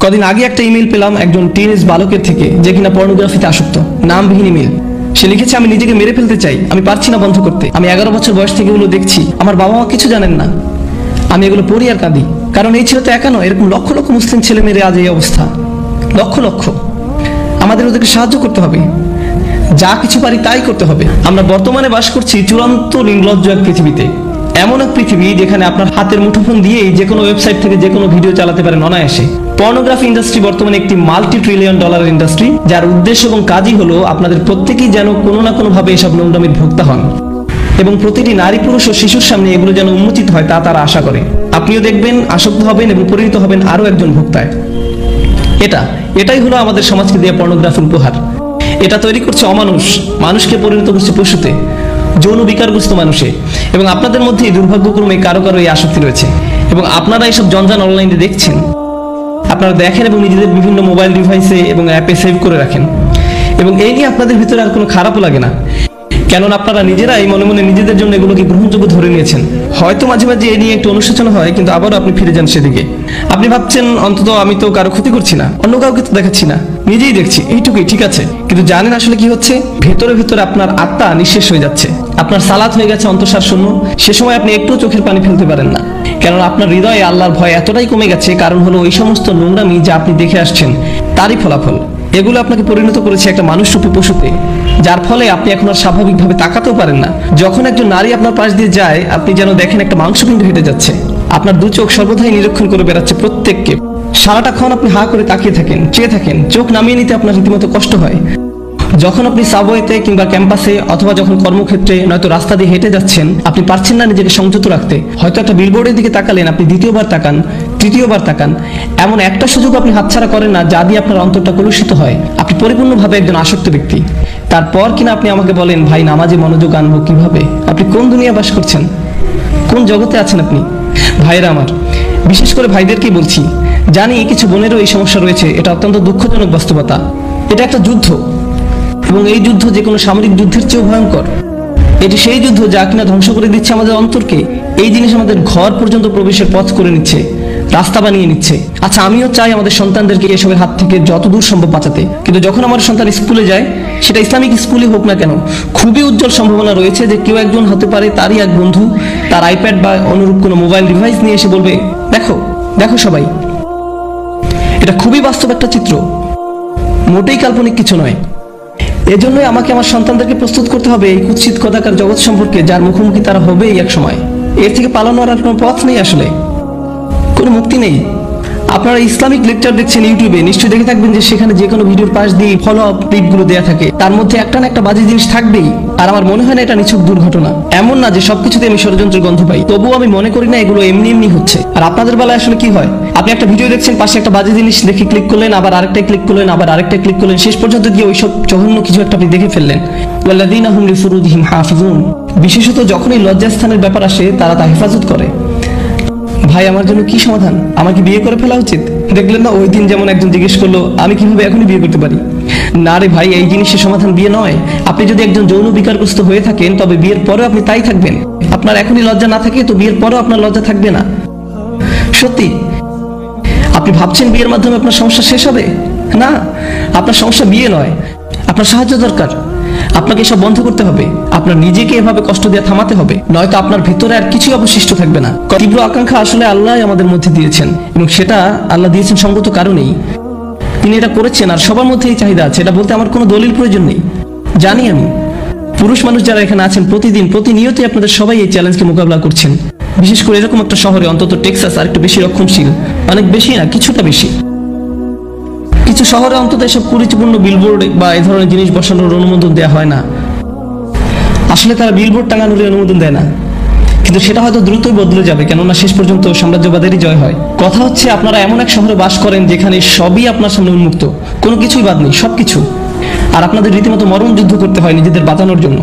কদিন আগে একটা ইমেল পেলাম একজন টিনেজ বালকের থেকে, যে কিনা পর্নোগ্রাফিতে আসক্ত। নামবিহীন ইমেল। সে লিখেছে, আমি নিজেকে মেরে ফেলতে চাই, আমি পারছি না বন্ধ করতে। আমি 11 বছর বয়স থেকে এগুলো দেখছি, আমার বাবা মা কিছু জানেন না, আমি এগুলো পড়ি আর কাঁদি। কারণ এই ছিল তো একা নয়, এরকম লক্ষ লক্ষ মুসলিম ছেলে মেয়ের আজ এই অবস্থা। লক্ষ লক্ষ। আমাদের ওদেরকে সাহায্য করতে হবে, যা কিছু পারি তাই করতে হবে। আমরা বর্তমানে বাস করছি চূড়ান্ত নির্লজ্জ এক পৃথিবীতে। এমন এক পৃথিবী যেখানে আপনার হাতের মুঠোফোন দিয়েই যে কোনো ওয়েবসাইট থেকে যে কোনো ভিডিও চালাতে পারেন অনায়াসে। পর্নোগ্রাফি ইন্ডাস্ট্রি বর্তমানে একটি মাল্টি-ট্রিলিয়ন ডলারের ইন্ডাস্ট্রি, যার উদ্দেশ্য এবং কাজই হলো আপনাদের প্রত্যেকেই যেন কোনো না কোনোভাবে এসব নোংরামির ভোক্তা হন, এবং প্রতিটি নারী পুরুষ ও শিশুর সামনে এগুলো যেন উন্মোচিত হয় তা তারা আশা করে। আপনিও দেখবেন, আসক্ত হবেন এবং পরিণত হবেন আরও একজন ভোক্তায়। এটাই হলো আমাদের সমাজকে দেওয়া পর্নোগ্রাফির উপহার। এটা তৈরি করছে অমানুষ, মানুষকে পরিণত করছে পশুতে, যৌন বিকারগ্রস্ত মানুষে। এবং আপনাদের মধ্যেই দুর্ভাগ্যক্রমে কারো কারো এই আসক্তি রয়েছে, এবং আপনারা এইসব জঞ্জাল অনলাইনে দেখছেন, আপনারা দেখেন এবং নিজেদের বিভিন্ন মোবাইল ডিভাইসে এবং অ্যাপে সেভ করে রাখেন। এবং এই নিয়ে আপনাদের ভিতরে আর কোনো খারাপও লাগে না, কেননা আপনারা নিজেরাই মনে মনে নিজেদের জন্য এগুলোকে গ্রহণযোগ্য ধরে নিয়েছেন। হয়তো মাঝে মাঝে এ নিয়ে একটু অনুশোচনা হয়, কিন্তু আবারও আপনি ফিরে যান সেদিকে। আপনি ভাবছেন, অন্তত আমি তো কারো ক্ষতি করছি না, অন্য কাউকে তো দেখাচ্ছি না, নিজেই দেখছি, এইটুকুই ঠিক আছে। কিন্তু জানেন আসলে কি হচ্ছে? ভেতরে ভেতরে আপনার আত্মা নিঃশেষ হয়ে যাচ্ছে, আপনার সালাত হয়ে গেছে অন্তঃসার শূন্য। সে সময় আপনি একটু চোখের পানি ফেলতে পারেন না, কেননা আপনার হৃদয়ে আল্লাহর ভয় এতটাই কমে গেছে। কারণ হলো ওই সমস্ত নোংরামি যা আপনি দেখে আসছেন তারই ফলাফল। এগুলো আপনাকে পরিণত করেছে একটা মানুষরূপী পশুতে, যার ফলে আপনি এখন আর স্বাভাবিকভাবে তাকাতেও পারেন না। যখন একজন নারী আপনার পাশ দিয়ে যায়, আপনি যেন দেখেন একটা মাংসপিণ্ড হেঁটে যাচ্ছে। আপনার দু চোখ সর্বদাই নিরীক্ষণ করে বেড়াচ্ছে প্রত্যেককে। সারাটাক্ষণ আপনি হা করে তাকিয়ে থাকেন, চেয়ে থাকেন, চোখ নামিয়ে নিতে আপনার রীতিমতো কষ্ট হয়। যখন আপনি সাবওয়েতে কিংবা ক্যাম্পাসে অথবা যখন কর্মক্ষেত্রে নয়তো রাস্তা দিয়ে হেঁটে যাচ্ছেন, আপনি পারছেন না নিজেকে সংযত রাখতে। হয়তো একটা বিলবোর্ডের দিকে তাকালেন, আপনি দ্বিতীয়বার তাকান, তৃতীয়বার তাকান, এমন একটা সুযোগ আপনি হাতছাড়া করেন না যা দিয়ে আপনার অন্তরটা কলুষিত হয়। আপনি পরিপূর্ণভাবে একজন আসক্ত ব্যক্তি। তারপর কিনা আপনি আমাকে বলেন, ভাই নামাজে মনোযোগ আনবো কিভাবে? আপনি কোন দুনিয়া বাস করছেন? কোন জগতে আছেন আপনি? ভাইরা আমার, বিশেষ করে ভাইদেরকেই বলছি, জানি কিছু বোনেরও এই সমস্যা রয়েছে। এটা অত্যন্ত দুঃখজনক বাস্তবতা। এটা একটা যুদ্ধ, এবং এই যুদ্ধ যে কোনো সামরিক যুদ্ধের চেয়েও ভয়ঙ্কর। এটি সেই যুদ্ধ যা কিনা ধ্বংস করে দিচ্ছে আমাদের অন্তরকে। এই জিনিস আমাদের ঘর পর্যন্ত প্রবেশের পথ করে নিচ্ছে, রাস্তা বানিয়ে নিচ্ছে। আচ্ছা, আমিও চাই আমাদের সন্তানদেরকে এসবের হাত থেকে যত দূর সম্ভব বাঁচাতে, কিন্তু যখন আমার সন্তান স্কুলে যায়, সেটা ইসলামিক স্কুলই হোক না কেন, খুবই উজ্জ্বল সম্ভাবনা রয়েছে যে কেউ একজন হতে পারে তারই এক বন্ধু তার আইপ্যাড বা অনুরূপ কোনো মোবাইল ডিভাইস নিয়ে এসে বলবে, দেখো দেখো সবাই। এটা খুবই বাস্তব একটা চিত্র, মোটেই কাল্পনিক কিছু নয়। এজন্যই আমাকে আমার সন্তানদেরকে প্রস্তুত করতে হবে এই কুৎসিত কদাকার জগৎ সম্পর্কে, যার মুখোমুখি তারা হবেই এক সময়। এর থেকে পালানোর আর কোনো পথ নেই, আসলে কোনো মুক্তি নেই। আপনারা ইসলামিক লেকচার দেখছেন ইউটিউবে, নিশ্চয়ই দেখে থাকবেন যে সেখানে যে কোনো ভিডিওর পাশ দিয়ে ফলো আপ ক্লিপগুলো দেওয়া থাকে, তার মধ্যে একটা না একটা বাজে জিনিস থাকবেই। আর আমার মনে হয় না এটা নিছক দুর্ঘটনা। এমন না যে সবকিছুতে আমি ষড়যন্ত্রের গন্ধ পাই, তবুও আমি মনে করি না এগুলো এমনি এমনি হচ্ছে। আর আপনাদের বেলায় আসলে কি হয়? আপনি একটা ভিডিও দেখছেন, পাশে একটা বাজে জিনিস দেখে ক্লিক করলেন, আবার আরেকটাই ক্লিক করলেন, আবার আরেকটাই ক্লিক করলেন, শেষ পর্যন্ত গিয়ে ওইসব জঘন্য কিছু একটা আপনি দেখে ফেললেন। ওয়াল্লাযীনা হুম লিফুরুজিহিম হাফিজুন। বিশেষত যখনই লজ্জাস্থানের ব্যাপার আসে, তারা তা হেফাজত করে। ভাই, আমার জন্য কি সমাধান? আমাকে বিয়ে করে ফেলা উচিত? দেখলেন না ওই দিন যেমন একজন জিজ্ঞেস করলো, আমি কিভাবে এখনই বিয়ে করতে পারি? না রে ভাই, এই জিনিসের সমাধান বিয়ে নয়। আপনি যদি একজন যৌন বিকারগ্রস্ত হয়ে থাকেন, তবে বিয়ের পরেও আপনি তাই থাকবেন। আপনার এখনই লজ্জা না থাকে, তো বিয়ের পরেও আপনার লজ্জা থাকবে না। সত্যি। আপনি ভাবছেন বিয়ের মাধ্যমে আপনার সমস্যা শেষ হবে? না, আপনার সমস্যা বিয়ে নয়, আপনার সাহায্য দরকার। আপনাকে সব বন্ধ করতে হবে, আপনার নিজেকে এভাবে কষ্ট দিয়ে থামাতে হবে, নয়তো আপনার ভিতরে আর কিছুই অবশিষ্ট থাকবে না। তীব্র আকাঙ্ক্ষা আসলে আল্লাহ আমাদের মধ্যে দিয়েছেন, এবং সেটা আল্লাহ দিয়েছেন সঙ্গত কারণেই। তিনি এটা করেছেন, আর সবার মধ্যে এই চাহিদা আছে। এটা বলতে আমার কোনো দলিল প্রয়োজন নেই। জানি আমি, পুরুষ মানুষ যারা এখানে আছেন, প্রতিনিয়তই আপনাদের সবাই এই চ্যালেঞ্জকে মোকাবিলা করছেন। বিশেষ করে এরকম একটা শহরে, অন্তত টেক্সাস আর একটু বেশি রক্ষণশীল, অনেক বেশি না, কিছুটা বেশি। কিছু শহরে অন্তত এসব কুরুচিপূর্ণ বিলবোর্ড বা এই ধরনের জিনিস বসানোর অনুমোদন দেওয়া হয় না। আসলে তারা বিলবোর্ড টাঙানোর অনুমোদন দেয় না, কিন্তু সেটা হয়তো দ্রুতই বদলে যাবে, কেননা শেষ পর্যন্ত সাম্রাজ্যবাদেরই জয় হয়। কথা হচ্ছে, আপনারা এমন এক শহরে বাস করেন যেখানে সবই আপনার সামনে উন্মুক্ত, কোনো কিছুই বাদ নেই, সবকিছু। আর আপনাদের রীতিমতো মরণ যুদ্ধ করতে হয় নিজেদের বাঁচানোর জন্য।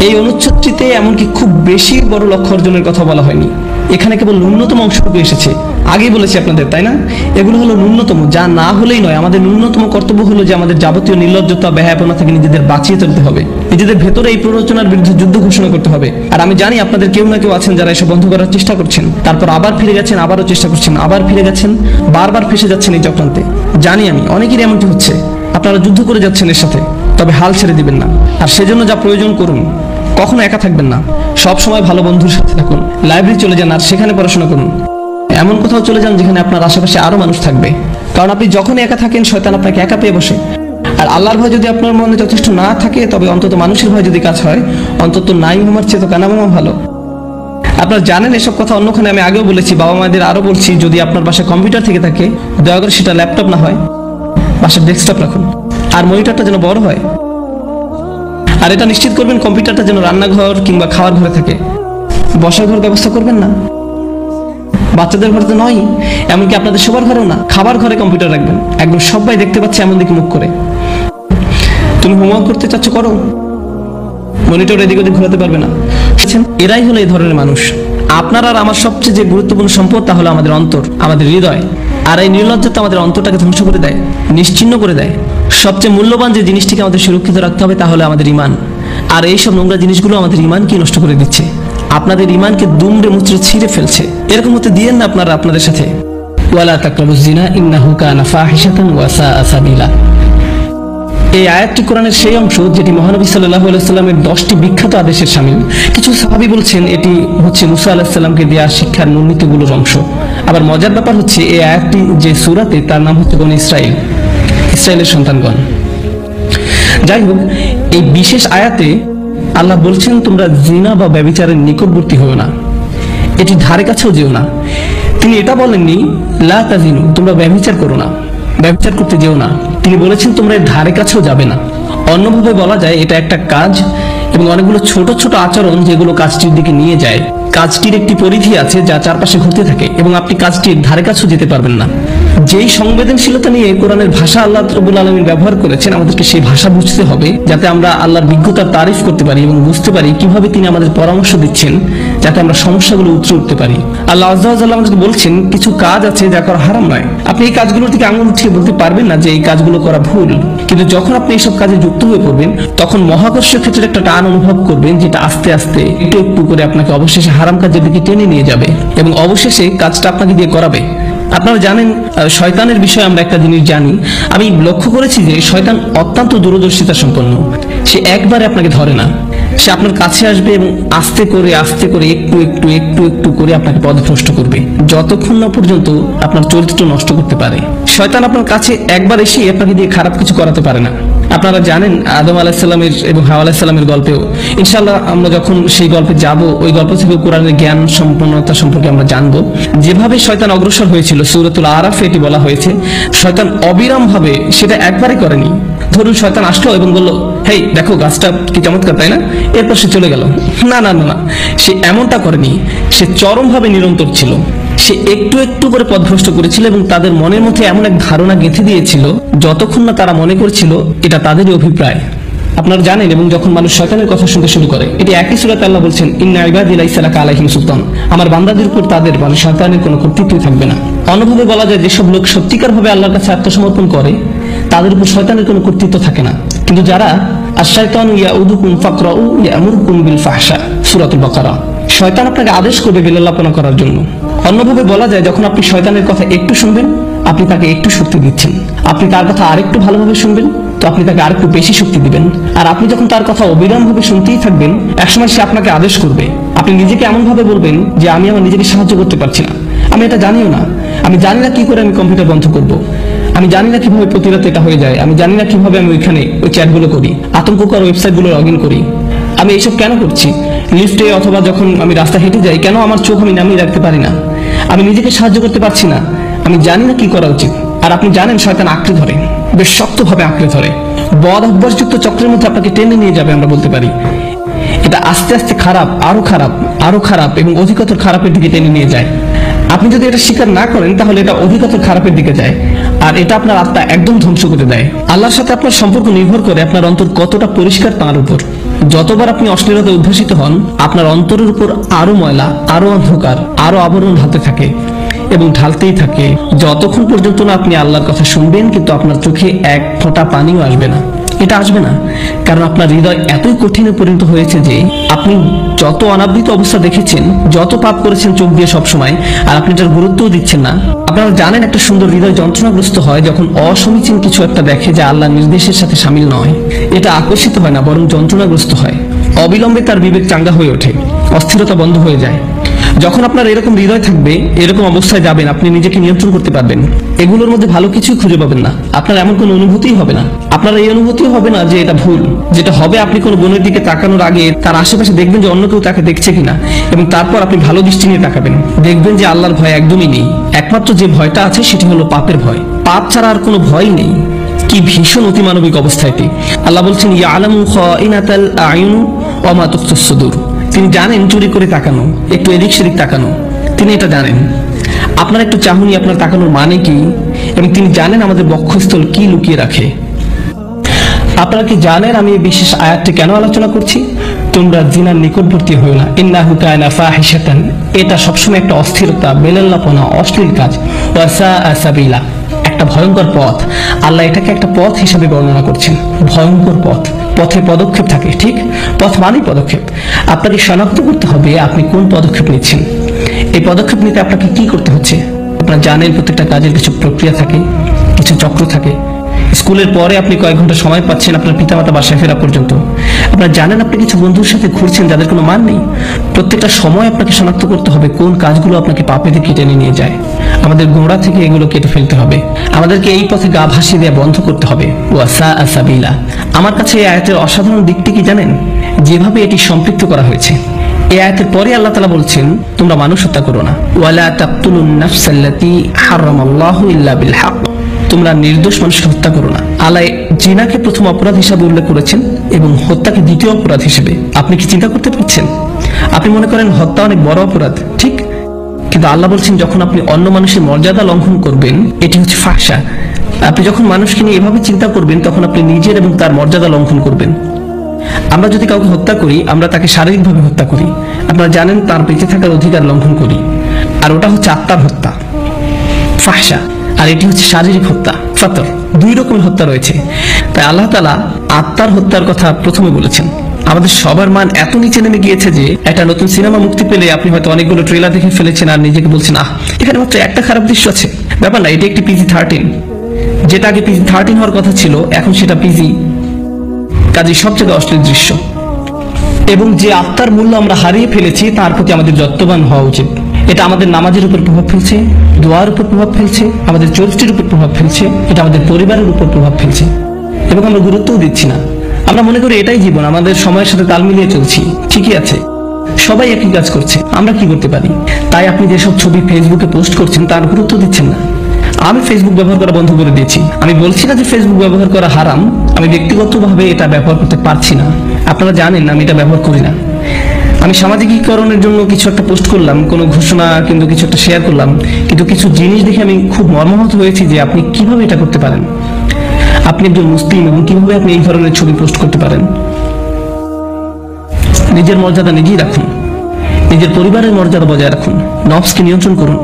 এই অনুচ্ছেদটিতে এমনকি খুব বেশি বড় লক্ষ্য অর্জনের কথা বলা হয়নি, এখানে কেবল ন্যূনতম অংশটুকু এসেছে। আগেই বলেছি আপনাদের, তাই না? এগুলো হলো ন্যূনতম, যা না হলেই নয়। আমাদের ন্যূনতম কর্তব্য হলো যে আমাদের যাবতীয় নির্লজ্জতা, ব্যয়াপনা থেকে নিজেদের বাঁচিয়ে তুলতে হবে, নিজেদের ভেতরে এই প্ররোচনার বিরুদ্ধে যুদ্ধ ঘোষণা করতে হবে। আর আমি জানি আপনাদের কেউ না কেউ আছেন যারা এসব বন্ধ করার চেষ্টা করছেন, তারপর আবার ফিরে গেছেন, আবারও চেষ্টা করছেন, আবার ফিরে গেছেন, বারবার ফেসে যাচ্ছেন এই চক্রান্তে। জানি আমি, অনেকেরই এমনটি হচ্ছে। আপনারা যুদ্ধ করে যাচ্ছেন এর সাথে, তবে হাল ছেড়ে দিবেন না। আর সেজন্য যা প্রয়োজন করুন, কখনো একা থাকবেন না, সব সময় ভালো বন্ধুর সাথে থাকুন। লাইব্রেরি চলে যান আর সেখানে পড়াশোনা করুন। এমন কোথাও চলে যান যেখানে আপনার আশেপাশে আরো মানুষ থাকবে, কারণ আপনি যখনই একা থাকেন শয়তান আপনাকে একা পেয়ে বসে। আর আল্লাহর ভয় যদি আপনার মনে যথেষ্ট না থাকে, তবে অন্তত মানুষের ভয় যদি কাজ হয়, অন্তত নাই মামার চেয়ে তো কানা মামা ভালো। আপনারা জানেন এসব কথা অন্যখানে আমি আগেও বলেছি, বাবা মায়েদের আরো বলছি, যদি আপনার বাসায় কম্পিউটার থেকে থাকে, দয়া করে সেটা ল্যাপটপ না হয়, বাসার ডেস্কটপ রাখুন। আর মনিটরটা যেন বড় হয়। আর এটা নিশ্চিত করবেন কম্পিউটারটা যেন রান্নাঘর কিংবা খাওয়ার ঘরে থাকে, বসার ঘর ব্যবস্থা করবেন না। বাচ্চাদের ঘরে তো নয়, এমনকি আপনাদের সবার ঘরেও না। খাবার ঘরে কম্পিউটার রাখবেন, একদম সবাই দেখতে পাচ্ছে এমন দিকে মুখ করে। তুমি হোমওয়ার্ক করতে চাচ্ছ, করো, মনিটর এদিক ওদিক ঘোরাতে পারবে না। এরাই হলো এই ধরনের মানুষ। আপনার আর আমার সবচেয়ে যে গুরুত্বপূর্ণ সম্পদ, তা হলো আমাদের অন্তর, আমাদের হৃদয়। আর এই নির্লজ্জতা আমাদের অন্তরটাকে ধ্বংস করে দেয়, নিশ্চিহ্ন করে দেয়। সবচেয়ে মূল্যবান যে জিনিসটিকে আমাদের সুরক্ষিত রাখতে হবে, তা হলো আমাদের ঈমান। আর এইসব নোংরা জিনিসগুলো আমাদের ঈমানকে নষ্ট করে দিচ্ছে, আপনাদের ঈমানকে দুমড়ে মুচড়ে ছিঁড়ে ফেলছে। এরকম হতে দিয়েন না আপনারা আপনাদের সাথে। ওয়ালা তাকরাবুজ জিনা ইন্নাহু কানা ফাহিশাতান ওয়া সাআ সাবিলা। এই আয়াতটি কোরআনের সেই অংশ যেটি মহানবী সাল্লাল্লাহু আলাইহি সাল্লামের 10টি বিখ্যাত আদেশের শামিল। কিছু সাহাবী বলছেন এটি হচ্ছে মুসা আলাইহিস সালামকে দেয়া শিক্ষার মূলনীতিগুলোর অংশ। আবার মজার ব্যাপার হচ্ছে, এই আয়াতটি যে সূরাতে, তার নাম হচ্ছে বনী ইসরাইল, ইসরায়েলের সন্তানগণ। যাই হোক, এই বিশেষ আয়াতে আল্লাহ বলছেন, তোমরা জিনা বা ব্যভিচারের নিকটবর্তী হও না, এটি ধারে কাছেও যেও না। তিনি এটা বলেননি লা তাজিনু, তোমরা ব্যভিচার করো না, ব্যভিচার করতে যেও না। তিনি বলেছেন তোমরা এর ধারে কাছেও যাবে না। অন্যভাবে বলা যায়, এটা একটা কাজ এবং অনেকগুলো ছোট ছোট আচরণ যেগুলো কাজটির দিকে নিয়ে যায়। কাজটির একটি পরিধি আছে যা চারপাশে ঘুরতে থাকে এবং আপনি কাজটির ধারে কাছেও যেতে পারবেন না। যেই সংবেদনশীলতা নিয়ে কোরআনের ভাষা আল্লাহ রাব্বুল আলামিন ব্যবহার করেছেন, আমাদেরকে সেই ভাষা বুঝতে হবে, যাতে আমরা আল্লাহর বিজ্ঞতার তারিফ করতে পারি এবং বুঝতে পারি কিভাবে তিনি আমাদের পরামর্শ দিচ্ছেন, যাতে আমরা সমস্যাগুলো উতরে উঠতে পারি। আল্লাহ আযজা ওয়া জাল্লা আমাদেরকে বলছেন, কিছু কাজ আছে যা করা হারাম নয়। আপনি এই কাজগুলোর থেকে আঙুল উঠিয়ে বলতে পারবেন না যে এই কাজগুলো করা ভুল, কিন্তু যখন আপনি এইসব কাজে যুক্ত হয়ে পড়বেন, তখন মহাকর্ষীয় ক্ষেত্রে একটা টান অনুভব করবেন, যেটা আস্তে আস্তে একটু একটু করে আপনাকে অবশেষে হারাম কাজের দিকে টেনে নিয়ে যাবে এবং অবশেষে কাজটা আপনাকে দিয়ে করাবে। আপনারা জানেন, শয়তানের বিষয়ে আমরা একটা জিনিস জানি। আমি লক্ষ্য করেছি যে শয়তান অত্যন্ত দূরদর্শিতা সম্পন্ন। সে একবারে আপনাকে ধরে না, সে আপনার কাছে আসবে এবং আস্তে করে একটু একটু একটু একটু করে আপনাকে পথভ্রষ্ট করবে, যতক্ষণ না পর্যন্ত আপনার চরিত্র নষ্ট করতে পারে। শয়তান আপনার কাছে একবার এসে আপনাকে দিয়ে খারাপ কিছু করাতে পারে না। আপনারা জানেন আদম আলাইহিস সালামের এবং হাওয়া আলাইহিস সালামের গল্পেও, ইনশাআল্লাহ আমরা যখন সেই গল্পে যাব, ওই গল্প থেকে কোরআনের জ্ঞান সম্পূর্ণতা সম্পর্কে আমরা জানবো। যেভাবে শয়তান অগ্রসর হয়েছিল, সূরাতুল আরাফে এটি বলা হয়েছে, শয়তান অবিরাম ভাবে সেটা একবারই করেনি। ধরুন শয়তান আসলো এবং বলল, হেই দেখো গাছটা কি চমৎকার, তাই না? এরপর সে চলে গেল। না না না, সে এমনটা করেনি। সে চরমভাবে নিরন্তর ছিল। সে একটু একটু করে পথভ্রষ্ট করেছিল এবং তাদের মনের মধ্যে এমন এক ধারণা গেঁথে দিয়েছিল, যতক্ষণ না তারা মনে করছিল এটা তাদেরই অভিপ্রায়। আপনারা জানেন, এবং যখন মানুষ শয়তানের কথা শুনতে শুরু করে, এটি একই সূরাতে আল্লাহ বলছেন, ইন্না ইবাদি লাইসা লাকা আলাইহিম সুলতান, আমার বান্দাদের উপর তাদের মানে শয়তানের কোনো কর্তৃত্বই থাকবে না। অন্যভাবে বলা যায়, যেসব লোক সত্যিকার ভাবে আল্লাহর কাছে আত্মসমর্পণ করে, তাদের উপর শয়তানের কোনো কর্তৃত্ব থাকে না। কিন্তু যারা আশ-শাইতানু ইয়াউদুকুম ফাকরাউ ইয়ামুরকুম বিল ফাহশা, সূরাতুল বাকারা, শয়তান আপনাকে আদেশ করবে বিলাল্লাপনা করার জন্য। অন্যভাবে বলা যায়, যখন আপনি শয়তানের কথা একটু শুনবেন, আপনি তাকে একটু শক্তি দিচ্ছেন। আপনি তার কথা আরেকটু ভালোভাবে শুনবেন, তো আপনি তাকে আরেকটু বেশি শক্তি দিবেন। আর আপনি যখন তার কথা অবিরাম ভাবে শুনতেই থাকবেন, একসময় সে আপনাকে আদেশ করবে। আপনি নিজেকে এমন ভাবে বলবেন যে আমি আমার নিজেকে সাহায্য করতে পারছি না, আমি এটা জানিও না, আমি জানি না কি করে আমি কম্পিউটার বন্ধ করব, আমি জানি না কিভাবে প্রতি রাতে এটা হয়ে যায়, আমি জানি না কিভাবে আমি ওইখানে ওই চ্যাটগুলো করি, আতঙ্ককর ওয়েবসাইটগুলো লগ ইন করি, আমি এইসব কেন করছি, লিফটে অথবা যখন আমি রাস্তা হেঁটে যাই কেন আমার চোখ আমি নামিয়ে রাখতে পারি না, আমি নিজেকে সাহায্য করতে পারছি না, আমি জানি না কি করা উচিত। আর আপনি জানেন শয়তান আঁকড়ে ধরে, বেশ শক্তভাবে আঁকড়ে ধরে, বদ অভ্যাসযুক্ত চক্রের মধ্যে আপনাকে টেনে নিয়ে যাবে। আমরা বলতে পারি এটা আস্তে আস্তে খারাপ, আরো খারাপ, আরো খারাপ এবং অধিকতর খারাপের দিকে টেনে নিয়ে যায়। আপনি যদি এটা স্বীকার না করেন, তাহলে এটা অধিকতর খারাপের দিকে যায়, আর এটা আপনার আত্মা একদম ধ্বংস করে দেয়। আল্লাহর সাথে আপনার সম্পর্ক নির্ভর করে আপনার অন্তর কতটা পরিষ্কার তার উপর। যতবার আপনি অশ্লীলতায় উদ্ভাসিত হন, আপনার অন্তরের উপর আরো ময়লা, আরো অন্ধকার, আরো আবরণ ঢালতে থাকে এবং ঢালতেই থাকে, যতক্ষণ পর্যন্ত না আপনি আল্লাহর কথা শুনবেন কিন্তু আপনার চোখে এক ফোঁটা পানিও আসবে না। এটা আসবে না কারণ আপনার হৃদয় এতই কঠিনে পরিণত হয়েছে যে আপনি যত অনাবৃত অবস্থা দেখেছেন, যত পাপ করেছেন চোখ দিয়ে সবসময়, আর আপনি এটার গুরুত্বও দিচ্ছেন না। আপনারা জানেন একটা সুন্দর হৃদয় যন্ত্রণাগ্রস্ত হয় যখন অসমীচীন কিছু একটা দেখে যা আল্লাহর নির্দেশের সাথে শামিল নয়। এটা আকর্ষিত হয় না, বরং যন্ত্রণাগ্রস্ত হয়। অবিলম্বে তার বিবেক চাঙ্গা হয়ে ওঠে, অস্থিরতা বন্ধ হয়ে যায়। যখন আপনার এরকম হৃদয় থাকবে, এরকম অবস্থায় যাবেন, আপনি নিজেকে নিয়ন্ত্রণ করতে পারবেন। এগুলোর মধ্যে ভালো কিছুই খুঁজে পাবেন না, আপনার এমন কোনো অনুভূতিই হবে না। আপনার এই অনুভূতিও হবে না যে এটা ভুল। যেটা হবে, আপনি কোনো বোনের দিকে তাকানোর আগে তার আশেপাশে দেখবেন যে অন্য কেউ তাকে দেখছে কিনা, এবং তারপর আপনি ভালো দৃষ্টি নিয়ে তাকাবেন। দেখবেন যে আল্লাহর ভয় একদমই নেই। একমাত্র যে ভয়টা আছে সেটি হলো পাপের ভয়। পাপ ছাড়া আর কোনো ভয় নেই। কি ভীষণ অতিমানবিক অবস্থা এটি। আল্লাহ বলছেন, ইয়ালামু খাইনাতাল আয়ুন ওয়া মা তুখফিস সুদূর। তিনি জানেন চুরি করে তাকানো, একটু এদিক সেদিক তাকানো, তিনি এটা জানেন। আপনার একটু চাহনি, আপনার তাকানোর মানে কি, এবং তিনি জানেন আমাদের বক্ষস্থল কি লুকিয়ে রাখে। আপনারা কি জানেন আমি এই বিশেষ আয়াতটি কেন আলোচনা করছি? তোমরা জিনার নিকটবর্তী হও না, ইন্নাহু কানা ফাহিশাতান। এটা সবসময় একটা অস্থিরতা, বেলাল্লাপনা, অশ্লীল কাজ। ওয়া সাআ সাবিলা, একটা ভয়ঙ্কর পথ। আল্লাহ এটাকে একটা পথ হিসেবে বর্ণনা করছেন, ভয়ঙ্কর পথ। পথে পদক্ষেপ থাকে, ঠিক? পথ মানেই পদক্ষেপ। আপনাকে শনাক্ত করতে হবে আপনি কোন পদক্ষেপ নিচ্ছেন। এই পদক্ষেপ নিতে আপনাকে কি করতে হচ্ছে? আপনারা জানেন প্রত্যেকটা কাজের কিছু প্রক্রিয়া থাকে, কিছু চক্র থাকে। স্কুলের পরে আপনি কয়েক ঘন্টা সময় পাচ্ছেন আপনার পিতামাতা বাসায় ফেরা পর্যন্ত। আপনারা জানেন আপনি কিছু বন্ধুর সাথে ঘুরছেন যাদের কোনো মান নেই। প্রত্যেকটা সময় আপনাকে শনাক্ত করতে হবে কোন কাজগুলো আপনাকে পাপে দিকে টেনে নিয়ে যায়। আমাদের গোড়া থেকে এগুলো কেটে ফেলতে হবে। আমাদেরকে এই পথে গা ভাসিয়ে দেওয়া বন্ধ করতে হবে। ওয়া সাআ সাবিলা। আমার কাছে এই আয়াতের অসাধারণ দিকটি কি জানেন? যেভাবে এটি সম্পৃক্ত করা হয়েছে। এই আয়াতের পরে আল্লাহ তাআলা বলছেন, তোমরা মানুষ হত্যা করো না। ওয়ালা তাকতুলুন নাফসাল্লাতী হারামাল্লাহু ইল্লা বিল হক। তোমরা নির্দোষ মানুষকে হত্যা করো না। আল্লাহ জিনাকে প্রথম অপরাধ হিসাবে উল্লেখ করেছেন এবং হত্যাকে দ্বিতীয় অপরাধ হিসেবে। আপনি কি চিন্তা করতে পারছেন? আপনি মনে করেন হত্যা অনেক বড় অপরাধ, ঠিক? কিন্তু আল্লাহ বলছেন যখন আপনি অন্য মানুষের মর্যাদা লঙ্ঘন করবেন, এটি হচ্ছে ফাহশা। আপনি যখন মানুষকে নিয়ে এভাবে চিন্তা করবেন, তখন আপনি নিজের এবং তার মর্যাদা লঙ্ঘন করবেন। আমরা যদি কাউকে হত্যা করি, আমরা তাকে শারীরিকভাবে হত্যা করি। আপনারা জানেন তার বেঁচে থাকার অধিকার লঙ্ঘন করি, আর ওটা হচ্ছে আত্মার হত্যা, ফাহশা। আর এটি হচ্ছে শারীরিক হত্যা, ফাতর। দুই রকমের হত্যা রয়েছে। তাই আল্লাহ তাআলা আত্মার হত্যার কথা প্রথমে বলেছেন। আমাদের সবার মান এত নিচে নেমে গিয়েছে যে একটা নতুন সিনেমা মুক্তি পেলে আপনি হয়তো অনেকগুলো ট্রেলার দেখে ফেলেছেন আর নিজেকে বলছেন, এখানে মাত্র একটা খারাপ দৃশ্য আছে। ব্যাপার না, এটি একটি PG-13। যেটা আগে PG-13 হওয়ার কথা ছিল, এখন সেটা PG। কাজে সব জায়গায় অশ্লীল দৃশ্য। এবং যে আত্মার মূল্য আমরা হারিয়ে ফেলেছি তার প্রতি আমাদের যত্নবান হওয়া উচিত। এটা আমাদের নামাজের উপর প্রভাব ফেলছে, দোয়ার উপর প্রভাব ফেলছে, আমাদের চরিত্রের উপর প্রভাব ফেলছে, এটা আমাদের পরিবারের উপর প্রভাব ফেলছে, এবং আমরা গুরুত্বও দিচ্ছি না। আমরা মনে করি এটাই জীবন, আমাদের সময়ের সাথে তাল মিলিয়ে চলছি। ঠিকই আছে, সবাই একই কাজ করছে, আমরা কি করতে পারি? তাই আপনি যেসব ছবি ফেসবুকে পোস্ট করছেন তার গুরুত্ব দিচ্ছেন না। আমি ফেসবুক ব্যবহার করা বন্ধ করে দিয়েছি। আমি বলছি না যে ফেসবুক ব্যবহার করা হারাম, আমি ব্যক্তিগতভাবে এটা ব্যবহার করতে পারছি না। আপনারা জানেন আমি এটা ব্যবহার করি না। আমি সামাজিকীকরণের জন্য কিছু একটা পোস্ট করলাম, কোনো ঘোষণা কিন্তু কিছু একটা শেয়ার করলাম, কিন্তু কিছু জিনিস দেখে আমি খুব মর্মাহত হয়েছি যে আপনি কিভাবে এটা করতে পারেন। আপনি একজন মুসলিম এবং কিভাবে আপনি এই ধরনের ছবি পোস্ট করতে পারেন? নিজের মর্যাদা নিজেই রাখুন, নিজের পরিবারের মর্যাদা বজায় রাখুন, নফসকে নিয়ন্ত্রণ করুন।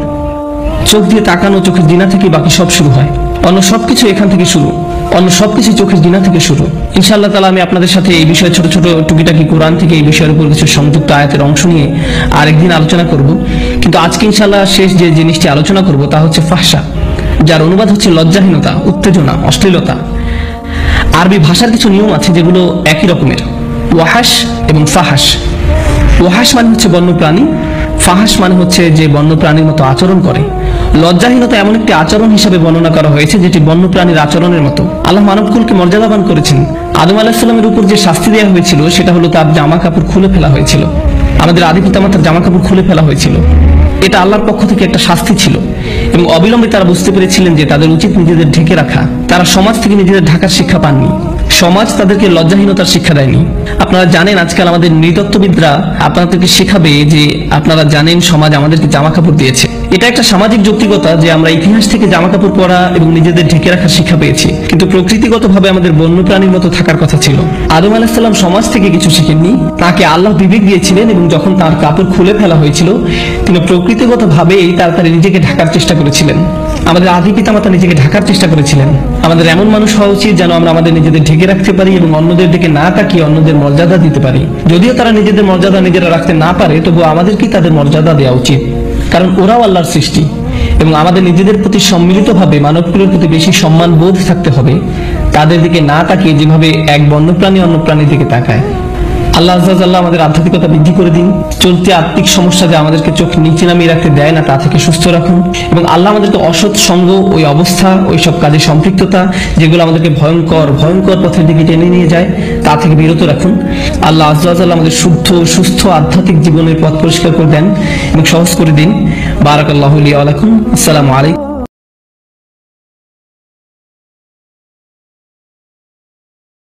চোখ দিয়ে তাকানো চোখের জিনা থেকে বাকি সব শুরু হয়। অন্য সবকিছু এখান থেকে শুরু, অন্য সবকিছু চোখের জিনা থেকে শুরু। ইনশাআল্লাহ তাআলা আমি আপনাদের সাথে এই বিষয়ে ছোট ছোট টুকিটাকি কোরআন থেকে এই বিষয়ের উপর কিছু সংযুক্ত আয়াতের অংশ নিয়ে আরেকদিন আলোচনা করব। কিন্তু আজকে ইনশাআল্লাহ শেষ যে জিনিসটি আলোচনা করব তা হচ্ছে ফাহশা, যার অনুবাদ হচ্ছে লজ্জাহীনতা, উত্তেজনা, অশ্লীলতা। আরবি ভাষার কিছু নিয়ম আছে যেগুলো একই রকমের, ওয়াহাস এবং ফাহাস। ওয়াহাস মানে হচ্ছে বন্য প্রাণী, ফাহাস মানে হচ্ছে যে বন্য প্রাণীর মতো আচরণ করে। লজ্জাহীনতা এমন একটি আচরণ হিসেবে বর্ণনা করা হয়েছে যেটি বন্য প্রাণীর আচরণের মতো। আল্লাহ মানবকুলকে মর্যাদাবান করেছেন। আদম আলাইহিস সালামের উপর যে শাস্তি দেওয়া হয়েছিল সেটা হলো তার জামা কাপড় খুলে ফেলা হয়েছিল। আমাদের আদি পিতামাতার জামা কাপড় খুলে ফেলা হয়েছিল। এটা আল্লাহর পক্ষ থেকে একটা শাস্তি ছিল, এবং অবিলম্বে তারা বুঝতে পেরেছিলেন যে তাদের উচিত নিজেদের ঢেকে রাখা। তারা সমাজ থেকে নিজেদের ঢাকার শিক্ষা পাননি, সমাজ তাদেরকে লজ্জাহীনতার শিক্ষা দেয়নি। আপনারা জানেন আজকাল আমাদের নৃতত্ত্ববিদরা আপনাদেরকে শেখাবে যে আপনারা জানেন সমাজ আমাদেরকে জামা কাপড় দিয়েছে। এটা একটা সামাজিক যৌক্তিকতা যে আমরা ইতিহাস থেকে জামা কাপড় পরা এবং নিজেদের ঢেকে রাখার শিক্ষা পেয়েছি, কিন্তু প্রকৃতিগতভাবে আমাদের বন্য প্রাণীর মতো থাকার কথা ছিল। আদম আলাইহিস সালাম সমাজ থেকে কিছু শিখেননি, তাকে আল্লাহ বিবেক দিয়েছিলেন এবং যখন তার কাপড় খুলে ফেলা হয়েছিল তিনি প্রকৃতিগতভাবেই তাড়াতাড়ি নিজেকে ঢাকার চেষ্টা করেছিলেন। আমাদের আদি পিতামাতা নিজেকে ঢাকার চেষ্টা করেছিলেন। আমাদের এমন মানুষ হওয়া উচিত যেন আমরা আমাদের নিজেদের ঢেকে রাখতে পারি এবং অন্যদের দিকে না তাকিয়ে অন্যদের মর্যাদা দিতে পারি। যদিও তারা নিজেদের মর্যাদা নিজেরা রাখতে না পারে, তবুও আমাদেরকে তাদের মর্যাদা দেওয়া উচিত, কারণ ওরাও আল্লাহর সৃষ্টি। এবং আমাদের নিজেদের প্রতি সম্মিলিতভাবে মানবকুলের প্রতি বেশি সম্মান বোধ থাকতে হবে, তাদের দিকে না তাকিয়ে যেভাবে এক বন্যপ্রাণী অন্য প্রাণীর দিকে তাকায়। আল্লাহ আজ্জা ওয়া জাল্লা আমাদের আধ্যাত্মিকতা বৃদ্ধি করে দিন। চলতি আত্মিক সমস্যা যে আমাদেরকে চোখ নিচে নামিয়ে রাখতে দেয় না, তা থেকে সুস্থ রাখুন। এবং আল্লাহ আমাদেরকে অসৎ সঙ্গ, ওই অবস্থা, ওই সব কাজে সম্পৃক্ততা যেগুলো আমাদেরকে ভয়ঙ্কর পথের দিকে টেনে নিয়ে যায়, তা থেকে বিরত রাখুন। আল্লাহ আজ্জা ওয়া জাল্লা আমাদের শুদ্ধ সুস্থ আধ্যাত্মিক জীবনের পথ পরিষ্কার করে দেন এবং সহজ করে দিন। বারাকাল্লাহু লি ওয়া লাকুম। আসসালামু আলাইকুম।